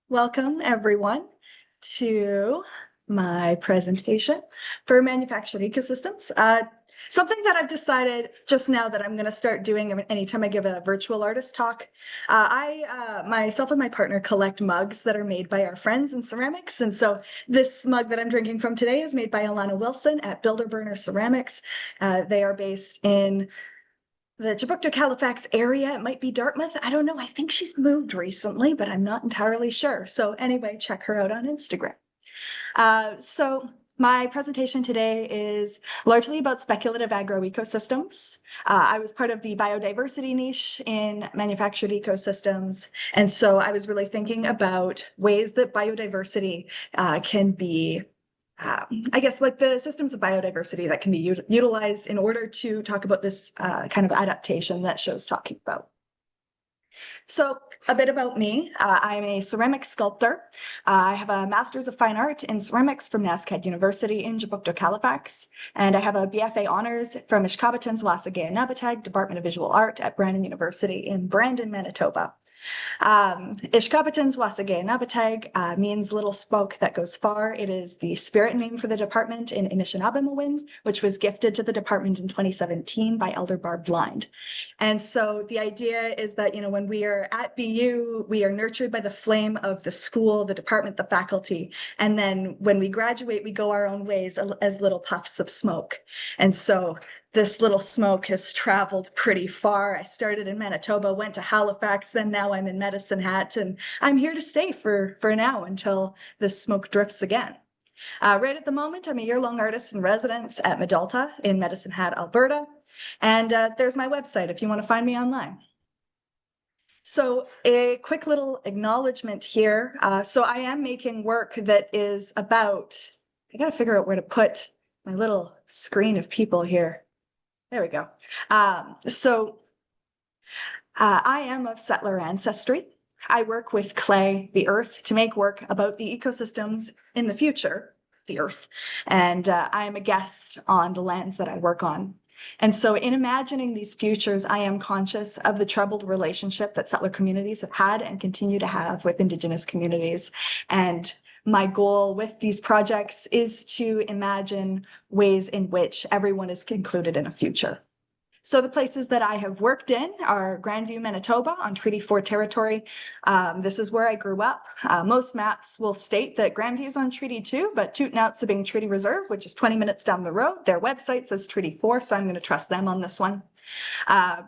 Welcome, everyone, to my presentation for manufactured ecosystems. Something that I've decided just now that I'm going to start doing anytime I give a virtual artist talk. Myself and my partner collect mugs that are made by our friends in ceramics. And so this mug that I'm drinking from today is made by Alana Wilson at Builder Burner Ceramics. They are based in the Jabuktuk Halifax area. It might be Dartmouth. I don't know. I think she's moved recently, but I'm not entirely sure. So anyway, check her out on Instagram. So my presentation today is largely about speculative agroecosystems. I was part of the biodiversity niche in manufactured ecosystems. And so I was really thinking about ways that biodiversity can be I guess like the systems of biodiversity that can be utilized in order to talk about this kind of adaptation that show's talking about. So a bit about me. I'm a ceramic sculptor. I have a Master's of Fine Art in Ceramics from NSCAD University in Jabuktuk, Halifax, and I have a BFA Honors from Ishkabatan's Wasagaya Nabataag Department of Visual Art at Brandon University in Brandon, Manitoba. Ishkabatan's Wasagaya Nabataag means little smoke that goes far. It is the spirit name for the department in Anishinaabe, which was gifted to the department in 2017 by Elder Barb Blind. And so the idea is that, you know, when we are at BU, we are nurtured by the flame of the school, the department, the faculty. And then when we graduate, we go our own ways as little puffs of smoke. And so this little smoke has traveled pretty far. I started in Manitoba, went to Halifax, then now I'm in Medicine Hat, and I'm here to stay for now until this smoke drifts again. Right at the moment, I'm a year-long artist in residence at Medalta in Medicine Hat, Alberta. And there's my website if you want to find me online. So a quick little acknowledgement here. So I am making work that is about, I got to figure out where to put my little screen of people here. There we go. I am of settler ancestry. I work with clay, the earth, to make work about the ecosystems in the future, the earth. And I am a guest on the lands that I work on. And so in imagining these futures, I am conscious of the troubled relationship that settler communities have had and continue to have with Indigenous communities. And my goal with these projects is to imagine ways in which everyone is included in a future. So the places that I have worked in are Grandview, Manitoba on Treaty 4 territory. This is where I grew up. Most maps will state that Grandview is on Treaty 2, but Tootnoutsabing Treaty Reserve, which is 20 minutes down the road, their website says Treaty 4, so I'm going to trust them on this one.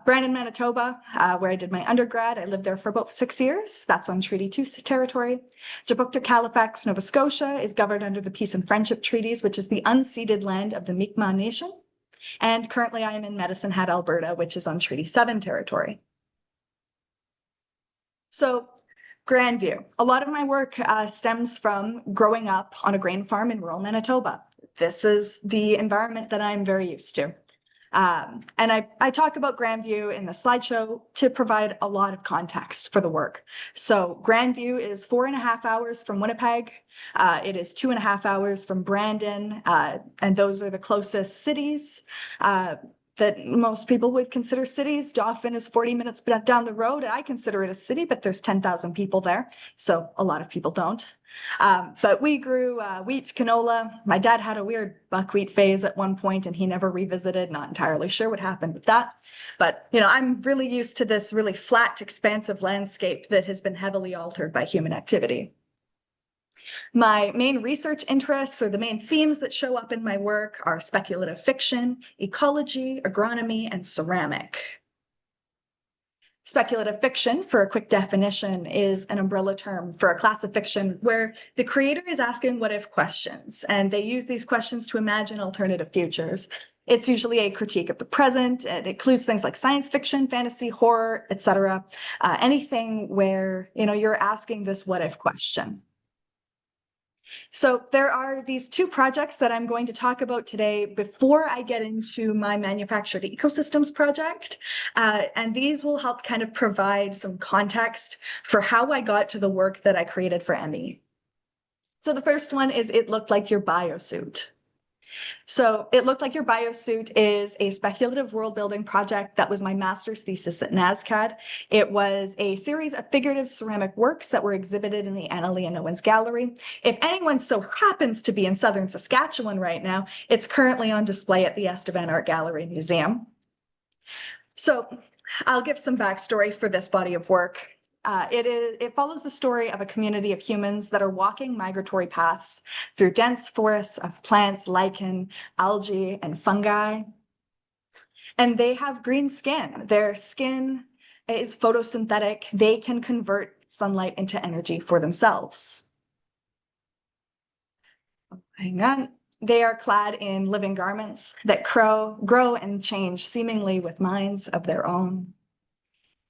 Brandon, Manitoba, where I did my undergrad. I lived there for about 6 years. That's on Treaty 2 territory. Jabuktuk, Halifax, Nova Scotia is governed under the Peace and Friendship Treaties, which is the unceded land of the Mi'kmaq Nation. And currently I am in Medicine Hat, Alberta, which is on Treaty 7 territory. So Grandview. A lot of my work stems from growing up on a grain farm in rural Manitoba. This is the environment that I'm very used to. And I talk about Grandview in the slideshow to provide a lot of context for the work. So Grandview is 4.5 hours from Winnipeg. It is 2.5 hours from Brandon, and those are the closest cities that most people would consider cities. Dauphin is 40 minutes down the road. I consider it a city, but there's 10,000 people there, so a lot of people don't. But we grew wheat, canola. My dad had a weird buckwheat phase at one point and he never revisited. Not entirely sure what happened with that. But, you know, I'm really used to this really flat, expansive landscape that has been heavily altered by human activity. My main research interests, or the main themes that show up in my work, are speculative fiction, ecology, agronomy, and ceramic. Speculative fiction, for a quick definition, is an umbrella term for a class of fiction where the creator is asking what-if questions, and they use these questions to imagine alternative futures. It's usually a critique of the present. It includes things like science fiction, fantasy, horror, etc. Anything where, you know, you're asking this what-if question. So there are these two projects that I'm going to talk about today before I get into my manufactured ecosystems project. And these will help kind of provide some context for how I got to the work that I created for ME. So the first one is It Looked Like Your Biosuit. So it looked like your biosuit is a speculative world building project that was my master's thesis at NASCAD. It was a series of figurative ceramic works that were exhibited in the Annalee Owens Gallery. If anyone so happens to be in southern Saskatchewan right now, it's currently on display at the Estevan Art Gallery Museum. So I'll give some backstory for this body of work. It follows the story of a community of humans that are walking migratory paths through dense forests of plants, lichen, algae, and fungi. And they have green skin. Their skin is photosynthetic. They can convert sunlight into energy for themselves. Hang on. They are clad in living garments that grow and change seemingly with minds of their own.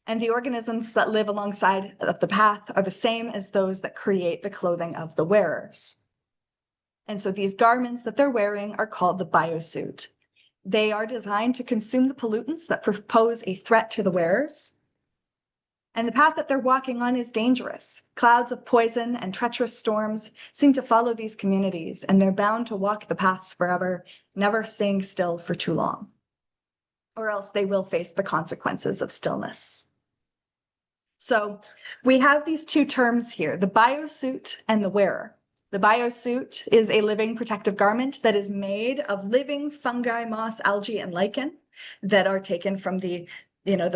And the organisms that live alongside of the path are the same as those that create the clothing of the wearers. And so these garments that they're wearing are called the biosuit. They are designed to consume the pollutants that pose a threat to the wearers. And the path that they're walking on is dangerous. Clouds of poison and treacherous storms seem to follow these communities, and they're bound to walk the paths forever, never staying still for too long. Or else they will face the consequences of stillness. So we have these two terms here, the biosuit and the wearer. The biosuit is a living protective garment that is made of living fungi, moss, algae, and lichen that are taken from the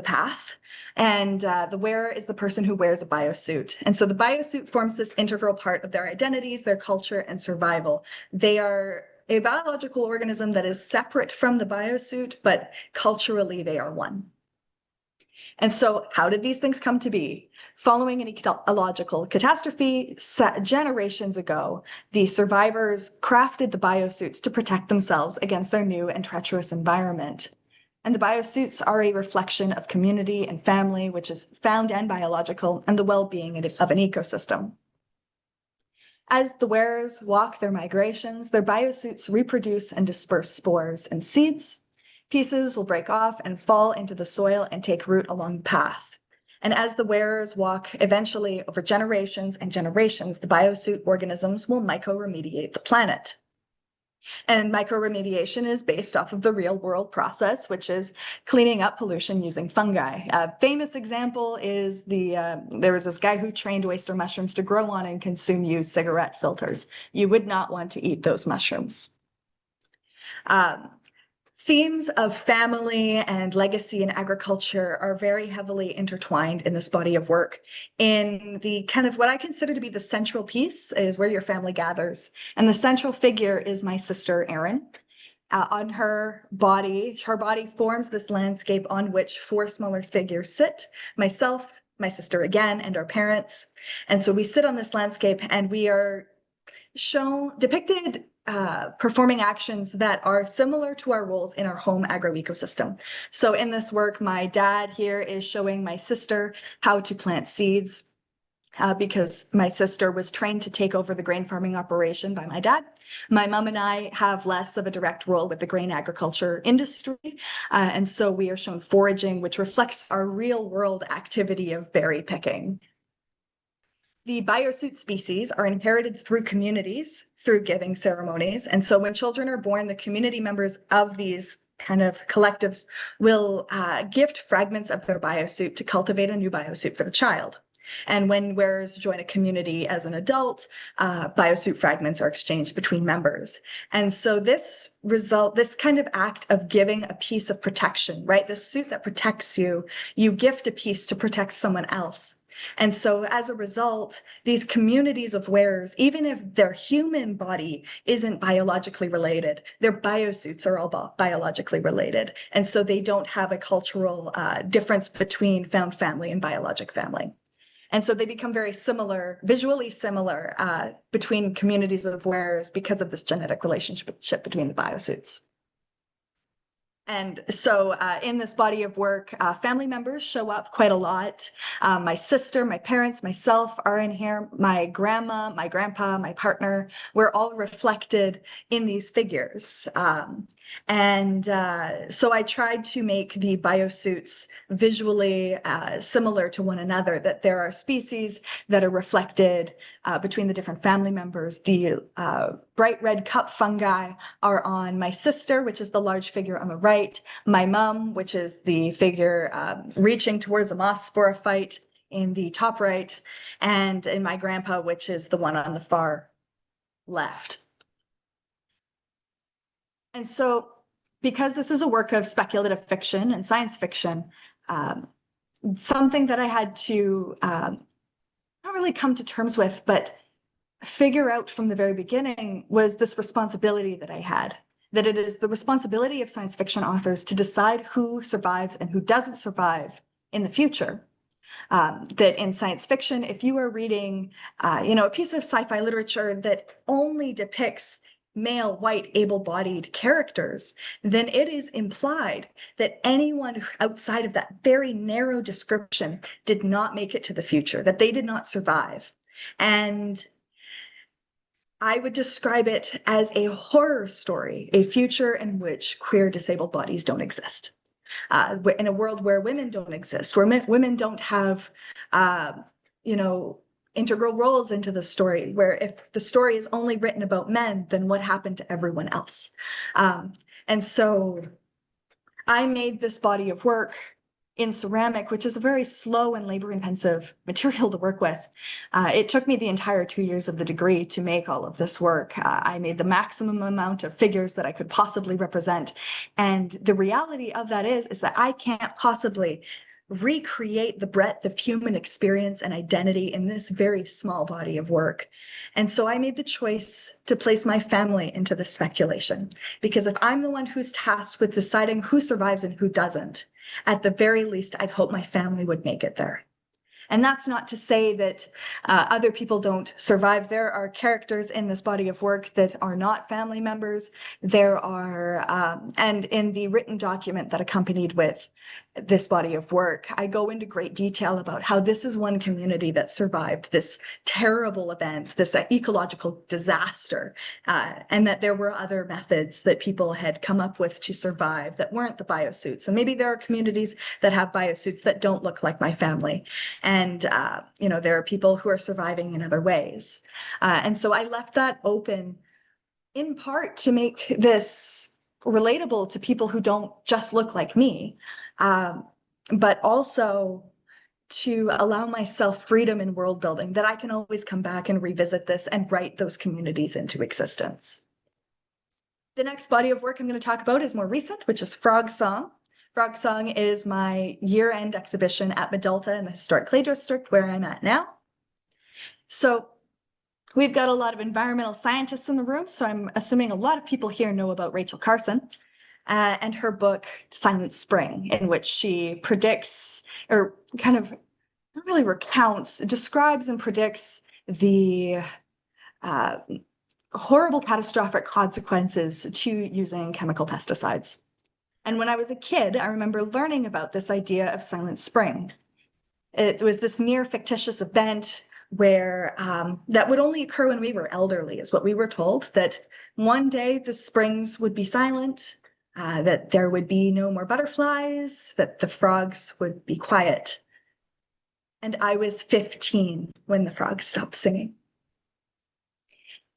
path. And the wearer is the person who wears a biosuit. And so the biosuit forms this integral part of their identities, their culture, and survival. They are a biological organism that is separate from the biosuit, but culturally they are one. And so how did these things come to be? Following an ecological catastrophe generations ago, the survivors crafted the biosuits to protect themselves against their new and treacherous environment. And the biosuits are a reflection of community and family, which is found and biological, and the well-being of an ecosystem. As the wearers walk their migrations, their biosuits reproduce and disperse spores and seeds. Pieces will break off and fall into the soil and take root along the path. And as the wearers walk, eventually over generations and generations, the biosuit organisms will mycoremediate the planet. And mycoremediation is based off of the real world process, which is cleaning up pollution using fungi. A famous example is there was this guy who trained oyster mushrooms to grow on and consume used cigarette filters. You would not want to eat those mushrooms. Themes of family and legacy and agriculture are very heavily intertwined in this body of work. In the kind of what I consider to be the central piece is where your family gathers. And the central figure is my sister, Erin. On her body forms this landscape on which four smaller figures sit, myself, my sister again, and our parents. And so we sit on this landscape and we are depicted performing actions that are similar to our roles in our home agroecosystem. So in this work, my dad here is showing my sister how to plant seeds because my sister was trained to take over the grain farming operation by my dad. My mom and I have less of a direct role with the grain agriculture industry. And so we are shown foraging, which reflects our real world activity of berry picking. The biosuit species are inherited through communities, through giving ceremonies. And so when children are born, the community members of these kind of collectives will gift fragments of their biosuit to cultivate a new biosuit for the child. And when wearers join a community as an adult, biosuit fragments are exchanged between members. And so this kind of act of giving a piece of protection, right? The suit that protects you, you gift a piece to protect someone else. And so as a result, these communities of wearers, even if their human body isn't biologically related, their biosuits are all biologically related. And so they don't have a cultural difference between found family and biologic family. And so they become very similar, visually similar between communities of wearers because of this genetic relationship between the biosuits. And so in this body of work, family members show up quite a lot. My sister, my parents, myself are in here. My grandma, my grandpa, my partner, we're all reflected in these figures. So I tried to make the biosuits visually similar to one another, that there are species that are reflected between the different family members. The bright red cup fungi are on my sister, which is the large figure on the right, my mum, which is the figure reaching towards a moss spore fight in the top right, and in my grandpa, which is the one on the far left. And so, because this is a work of speculative fiction and science fiction, something that I had to not really come to terms with, but figure out from the very beginning was this responsibility that I had, that it is the responsibility of science fiction authors to decide who survives and who doesn't survive in the future. That in science fiction, if you are reading, a piece of sci-fi literature that only depicts male, white, able-bodied characters, then it is implied that anyone outside of that very narrow description did not make it to the future, that they did not survive. And I would describe it as a horror story, a future in which queer disabled bodies don't exist. In a world where women don't exist, where women don't have, integral roles into the story, where if the story is only written about men, then what happened to everyone else? And so I made this body of work in ceramic, which is a very slow and labor-intensive material to work with. It took me the entire 2 years of the degree to make all of this work. I made the maximum amount of figures that I could possibly represent. And the reality of that is that I can't possibly recreate the breadth of human experience and identity in this very small body of work. And so I made the choice to place my family into the speculation, because if I'm the one who's tasked with deciding who survives and who doesn't, at the very least, I'd hope my family would make it there. And that's not to say that other people don't survive. There are characters in this body of work that are not family members. There are, and in the written document that accompanied with this body of work, I go into great detail about how this is one community that survived this terrible event, this ecological disaster, and that there were other methods that people had come up with to survive that weren't the biosuits. And maybe there are communities that have biosuits that don't look like my family. And, there are people who are surviving in other ways. And so I left that open in part to make this relatable to people who don't just look like me, but also to allow myself freedom in world building, that I can always come back and revisit this and write those communities into existence. The next body of work I'm going to talk about is more recent, which is Frog Song. Frog Song is my year-end exhibition at Medalta in the Historic Clay District, where I'm at now. So we've got a lot of environmental scientists in the room, so I'm assuming a lot of people here know about Rachel Carson and her book, Silent Spring, in which she predicts, or kind of not really recounts, describes and predicts the horrible catastrophic consequences to using chemical pesticides. And when I was a kid, I remember learning about this idea of Silent Spring. It was this near fictitious event where that would only occur when we were elderly, is what we were told, that one day the springs would be silent, that there would be no more butterflies, that the frogs would be quiet. And I was 15 when the frogs stopped singing.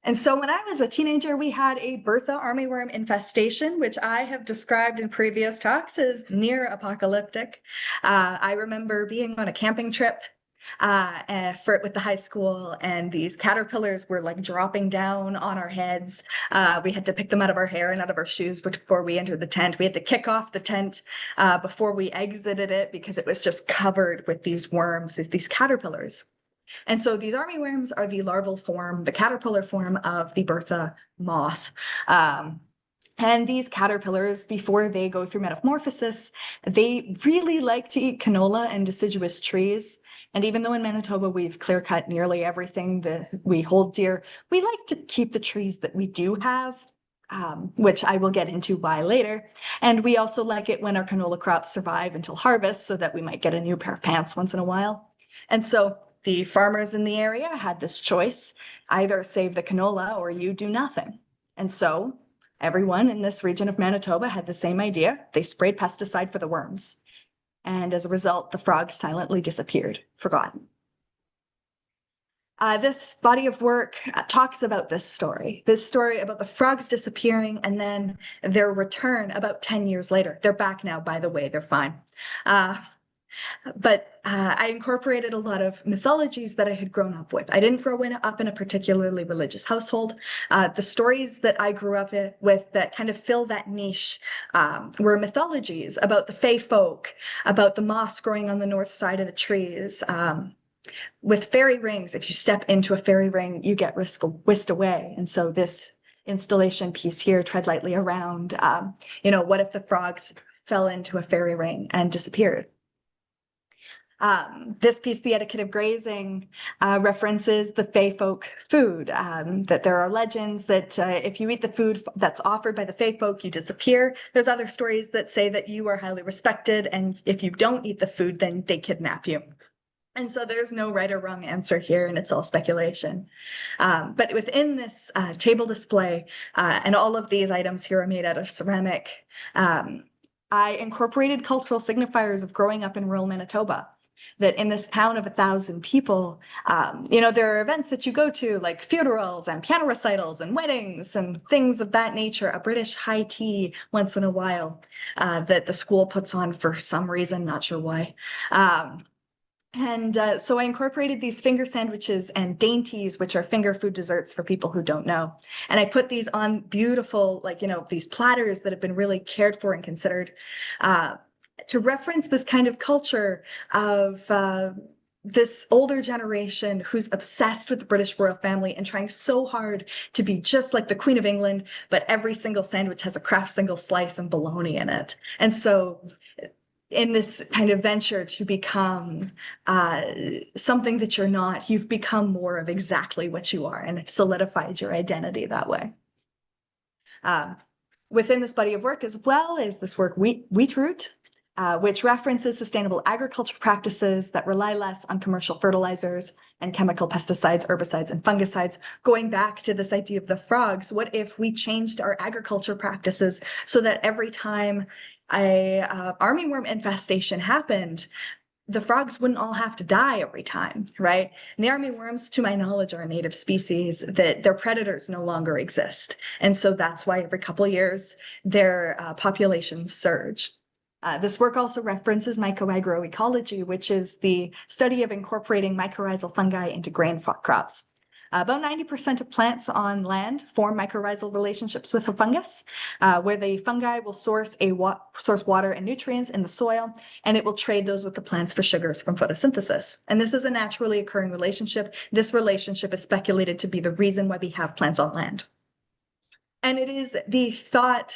And so when I was a teenager, we had a Bertha armyworm infestation, which I have described in previous talks as near apocalyptic. I remember being on a camping trip with the high school, and these caterpillars were like dropping down on our heads. We had to pick them out of our hair and out of our shoes before we entered the tent. We had to kick off the tent before we exited it because it was just covered with these worms, these caterpillars. And so these armyworms are the larval form, the caterpillar form of the Bertha moth. And these caterpillars, before they go through metamorphosis, they really like to eat canola and deciduous trees. And even though in Manitoba we've clear-cut nearly everything that we hold dear, we like to keep the trees that we do have, which I will get into why later. And we also like it when our canola crops survive until harvest, so that we might get a new pair of pants once in a while. And so the farmers in the area had this choice: either save the canola or you do nothing. And so everyone in this region of Manitoba had the same idea. They sprayed pesticide for the worms. And as a result, the frogs silently disappeared, forgotten. This body of work talks about this story about the frogs disappearing and then their return about 10 years later. They're back now, by the way, they're fine. But I incorporated a lot of mythologies that I had grown up with. I didn't grow up in a particularly religious household. The stories that I grew up with that kind of fill that niche were mythologies about the fae folk, about the moss growing on the north side of the trees. With fairy rings, if you step into a fairy ring, you get whisked away. And so this installation piece here, Tread Lightly Around, what if the frogs fell into a fairy ring and disappeared? This piece, The Etiquette of Grazing, references the fae folk food, that there are legends that if you eat the food that's offered by the fae folk, you disappear. There's other stories that say that you are highly respected, and if you don't eat the food, then they kidnap you. And so there's no right or wrong answer here, and it's all speculation. But within this table display, and all of these items here are made out of ceramic, I incorporated cultural signifiers of growing up in rural Manitoba. That in this town of 1,000 people, there are events that you go to, like funerals and piano recitals and weddings and things of that nature, a British high tea once in a while that the school puts on for some reason, not sure why. So I incorporated these finger sandwiches and dainties, which are finger food desserts for people who don't know. And I put these on beautiful, these platters that have been really cared for and considered to reference this kind of culture of this older generation who's obsessed with the British royal family and trying so hard to be just like the Queen of England, but every single sandwich has a Kraft single slice and bologna in it. And so in this kind of venture to become something that you're not, you've become more of exactly what you are and solidified your identity that way. Within this body of work as well is this work, Wheat Root, which references sustainable agriculture practices that rely less on commercial fertilizers and chemical pesticides, herbicides, and fungicides. Going back to this idea of the frogs, what if we changed our agriculture practices so that every time a armyworm infestation happened, the frogs wouldn't all have to die every time, right? And the armyworms, to my knowledge, are a native species that their predators no longer exist. And so that's why every couple of years their populations surge. This work also references mycoagroecology, which is the study of incorporating mycorrhizal fungi into grain crops. About 90% of plants on land form mycorrhizal relationships with a fungus, where the fungi will source water and nutrients in the soil, and it will trade those with the plants for sugars from photosynthesis. And this is a naturally occurring relationship. This relationship is speculated to be the reason why we have plants on land. And it is the thought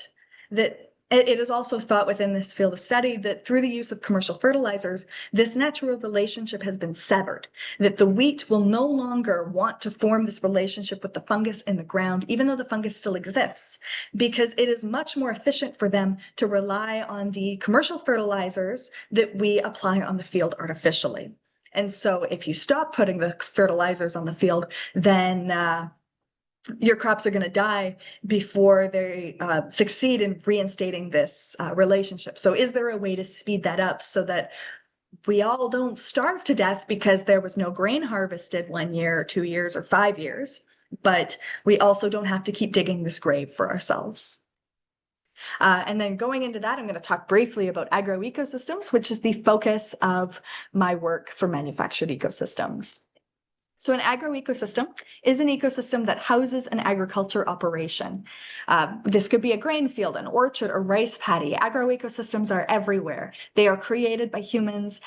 that it is also thought within this field of study that through the use of commercial fertilizers, this natural relationship has been severed, that the wheat will no longer want to form this relationship with the fungus in the ground, even though the fungus still exists, because it is much more efficient for them to rely on the commercial fertilizers that we apply on the field artificially. And so if you stop putting the fertilizers on the field, then your crops are going to die before they succeed in reinstating this relationship. So is there a way to speed that up so that we all don't starve to death because there was no grain harvested 1 year or 2 years or 5 years, but we also don't have to keep digging this grave for ourselves? And then going into that, I'm going to talk briefly about agroecosystems, which is the focus of my work for manufactured ecosystems. So an agroecosystem is an ecosystem that houses an agriculture operation. This could be a grain field, an orchard, or rice paddy. Agroecosystems are everywhere. They are created by humans,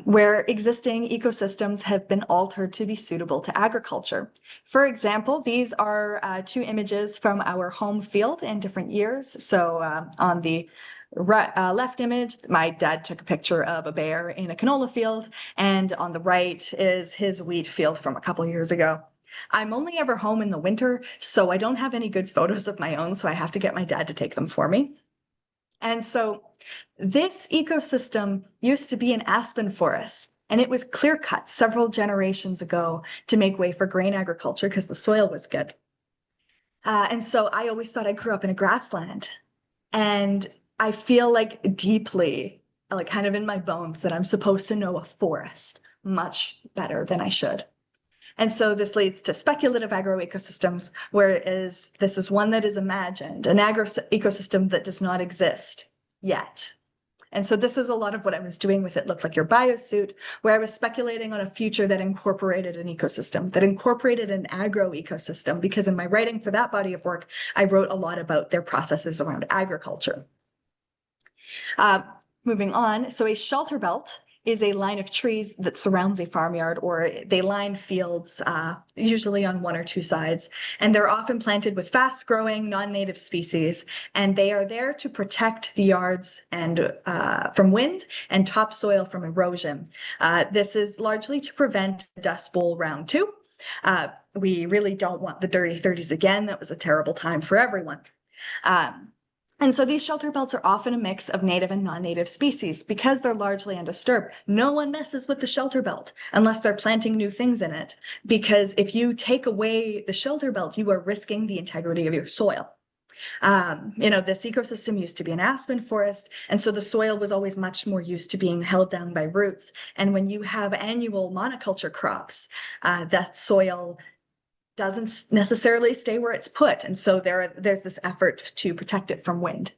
where existing ecosystems have been altered to be suitable to agriculture. For example, these are 2 images from our home field in different years. So on the left image, my dad took a picture of a bear in a canola field, and on the right is his wheat field from a couple years ago. I'm only ever home in the winter, so I don't have any good photos of my own, so I have to get my dad to take them for me. And so this ecosystem used to be an aspen forest, and it was clear cut several generations ago to make way for grain agriculture because the soil was good. And so I always thought I grew up in a grassland, and I feel like deeply, like kind of in my bones, that I'm supposed to know a forest much better than I should. And so this leads to speculative agroecosystems, whereas this is one that is imagined, an ecosystem that does not exist yet. And so this is a lot of what I was doing with It Looked Like Your Biosuit, where I was speculating on a future that incorporated an ecosystem, that incorporated an agroecosystem, because in my writing for that body of work, I wrote a lot about their processes around agriculture. Moving on, so a shelter belt is a line of trees that surrounds a farmyard, or they line fields, usually on one or two sides. And they're often planted with fast-growing non-native species, and they are there to protect the yards and from wind and topsoil from erosion. This is largely to prevent Dust Bowl Round 2. We really don't want the Dirty 30s again. That was a terrible time for everyone. And so these shelter belts are often a mix of native and non-native species because they're largely undisturbed. No one messes with the shelter belt unless they're planting new things in it, because if you take away the shelter belt, you are risking the integrity of your soil. This ecosystem used to be an aspen forest, and so the soil was always much more used to being held down by roots. And when you have annual monoculture crops, that soil doesn't necessarily stay where it's put. And so there's this effort to protect it from wind.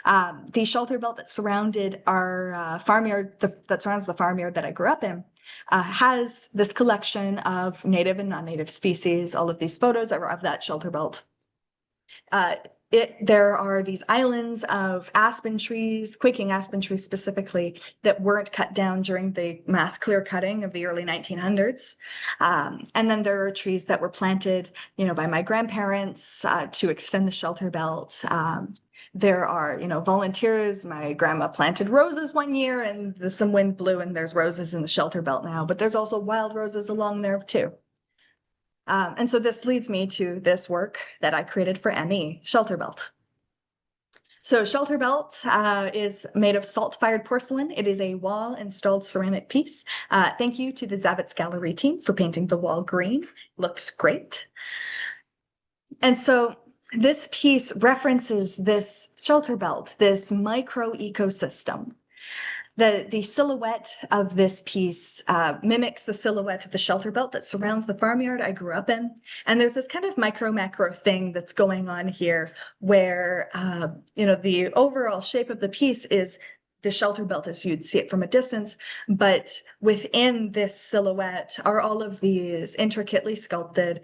The shelter belt that surrounded our farmyard, that surrounds the farmyard that I grew up in, has this collection of native and non-native species. All of these photos are of that shelter belt. There are these islands of aspen trees, quaking aspen trees specifically, that weren't cut down during the mass clear cutting of the early 1900s. And then there are trees that were planted, by my grandparents to extend the shelter belt. There are, volunteers. My grandma planted roses one year, and some wind blew, and there's roses in the shelter belt now. But there's also wild roses along there too. And so this leads me to this work that I created for ME, Shelter Belt. So Shelter Belt is made of salt-fired porcelain. It is a wall-installed ceramic piece. Thank you to the Zavitz Gallery team for painting the wall green. Looks great. And so this piece references this shelter belt, this micro ecosystem. The silhouette of this piece mimics the silhouette of the shelter belt that surrounds the farmyard I grew up in. And there's this kind of macro thing that's going on here where, the overall shape of the piece is the shelter belt as you'd see it from a distance, but within this silhouette are all of these intricately sculpted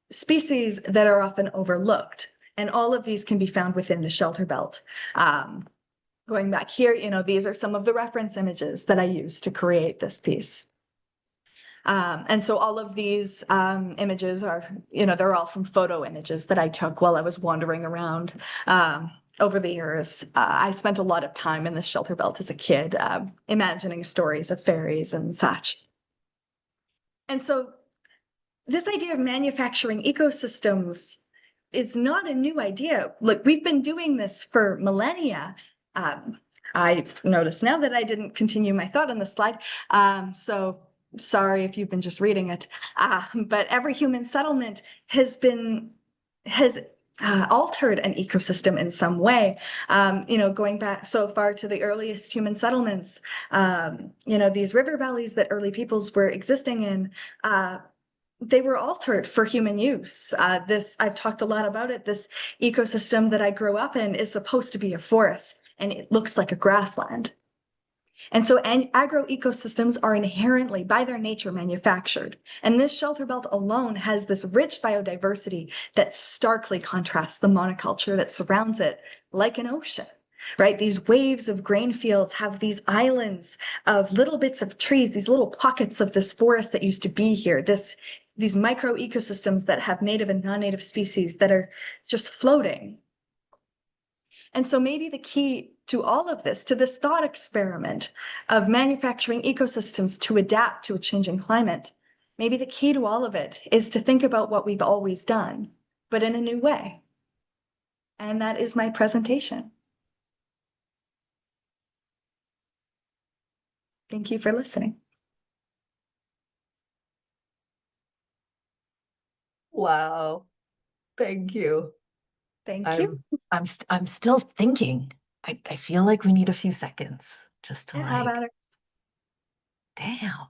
species that are often overlooked. And all of these can be found within the shelter belt. Going back here, these are some of the reference images that I used to create this piece. And so all of these images are, they're all from photo images that I took while I was wandering around over the years. I spent a lot of time in the shelter belt as a kid, imagining stories of fairies and such. And so this idea of manufacturing ecosystems is not a new idea. Look, we've been doing this for millennia. I notice now that I didn't continue my thought on the slide. So sorry if you've been just reading it. But every human settlement has altered an ecosystem in some way. Going back so far to the earliest human settlements, these river valleys that early peoples were existing in, they were altered for human use. I've talked a lot about it. This ecosystem that I grew up in is supposed to be a forest, and it looks like a grassland. And so agroecosystems are inherently, by their nature, manufactured. And this shelter belt alone has this rich biodiversity that starkly contrasts the monoculture that surrounds it like an ocean. Right? These waves of grain fields have these islands of little bits of trees, these little pockets of this forest that used to be here, these micro ecosystems that have native and non-native species that are just floating. And so maybe the key to all of this, to this thought experiment of manufacturing ecosystems to adapt to a changing climate, maybe the key to all of it is to think about what we've always done, but in a new way. And that is my presentation. Thank you for listening. Wow. Thank you. Thank you. I'm still thinking. I feel like we need a few seconds just, yeah, to, like, how about it? Damn.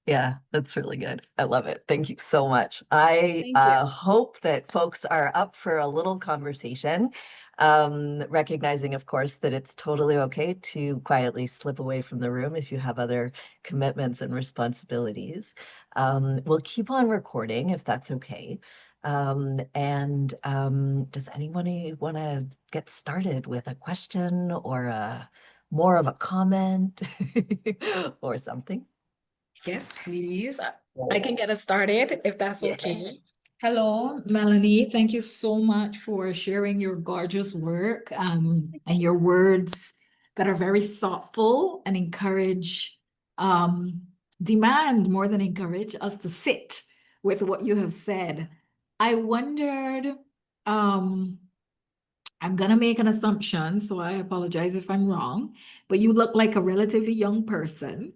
Yeah, that's really good. I love it. Thank you so much. I Thank you. hope that folks are up for a little conversation, recognizing, of course, that it's totally okay to quietly slip away from the room if you have other commitments and responsibilities. We'll keep on recording if that's okay. Does anyone want to get started with a question or more of a comment or something? Yes, please. I can get us started if that's Yeah. okay. Hello, Melanie. Thank you so much for sharing your gorgeous work and your words that are very thoughtful and encourage, demand more than encourage us to sit with what you have said. I wondered, um, I'm gonna make an assumption, so I apologize if I'm wrong, but you look like a relatively young person.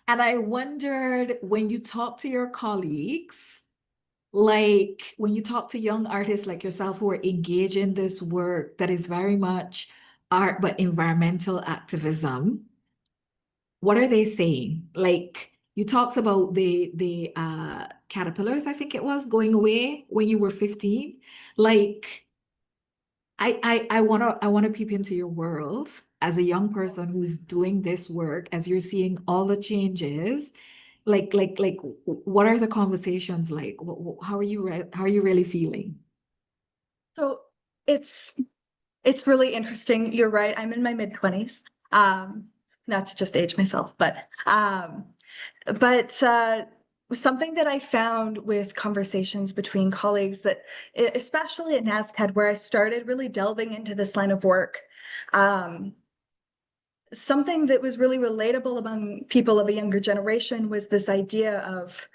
And I wondered when you talk to your colleagues, like when you talk to young artists like yourself who are engaged in this work that is very much art but environmental activism, what are they saying? Like you talked about the caterpillars, I think it was, going away when you were 15. Like I wanna peep into your world as a young person who's doing this work, as you're seeing all the changes. What are the conversations like? How are how are you really feeling? So it's it's really interesting. You're right. I'm in my mid-20s. Not to just age myself, but something that I found with conversations between colleagues that, especially at NASCAD, where I started really delving into this line of work, um, something that was really relatable among people of a younger generation was this idea of,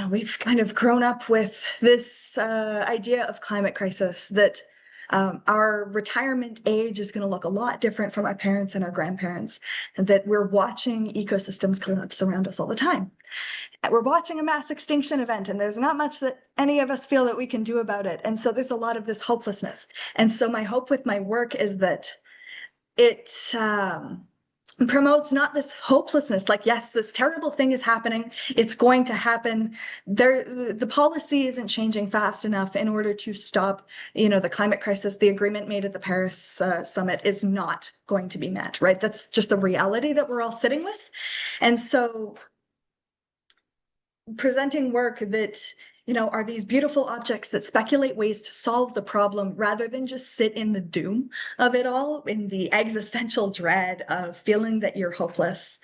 we've kind of grown up with this idea of climate crisis that our retirement age is going to look a lot different from our parents and our grandparents, and that we're watching ecosystems collapse around us all the time. We're watching a mass extinction event, and there's not much that any of us feel that we can do about it. And so there's a lot of this hopelessness. And so my hope with my work is that it promotes not this hopelessness, like, yes, this terrible thing is happening, it's going to happen. The policy isn't changing fast enough in order to stop, the climate crisis. The agreement made at the Paris summit is not going to be met, right? That's just the reality that we're all sitting with. And so presenting work that are these beautiful objects that speculate ways to solve the problem rather than just sit in the doom of it all, in the existential dread of feeling that you're hopeless.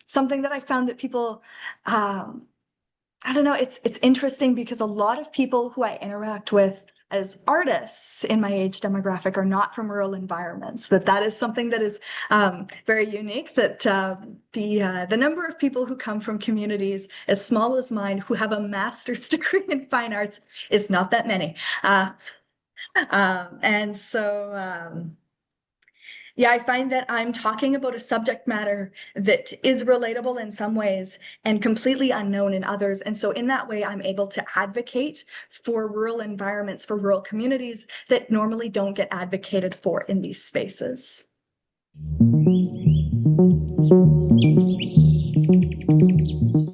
Something that I found that people, I don't know, it's interesting because a lot of people who I interact with as artists in my age demographic are not from rural environments. That is something that is very unique. That the number of people who come from communities as small as mine who have a master's degree in fine arts is not that many. And so yeah, I find that I'm talking about a subject matter that is relatable in some ways and completely unknown in others. And so in that way, I'm able to advocate for rural environments, for rural communities that normally don't get advocated for in these spaces.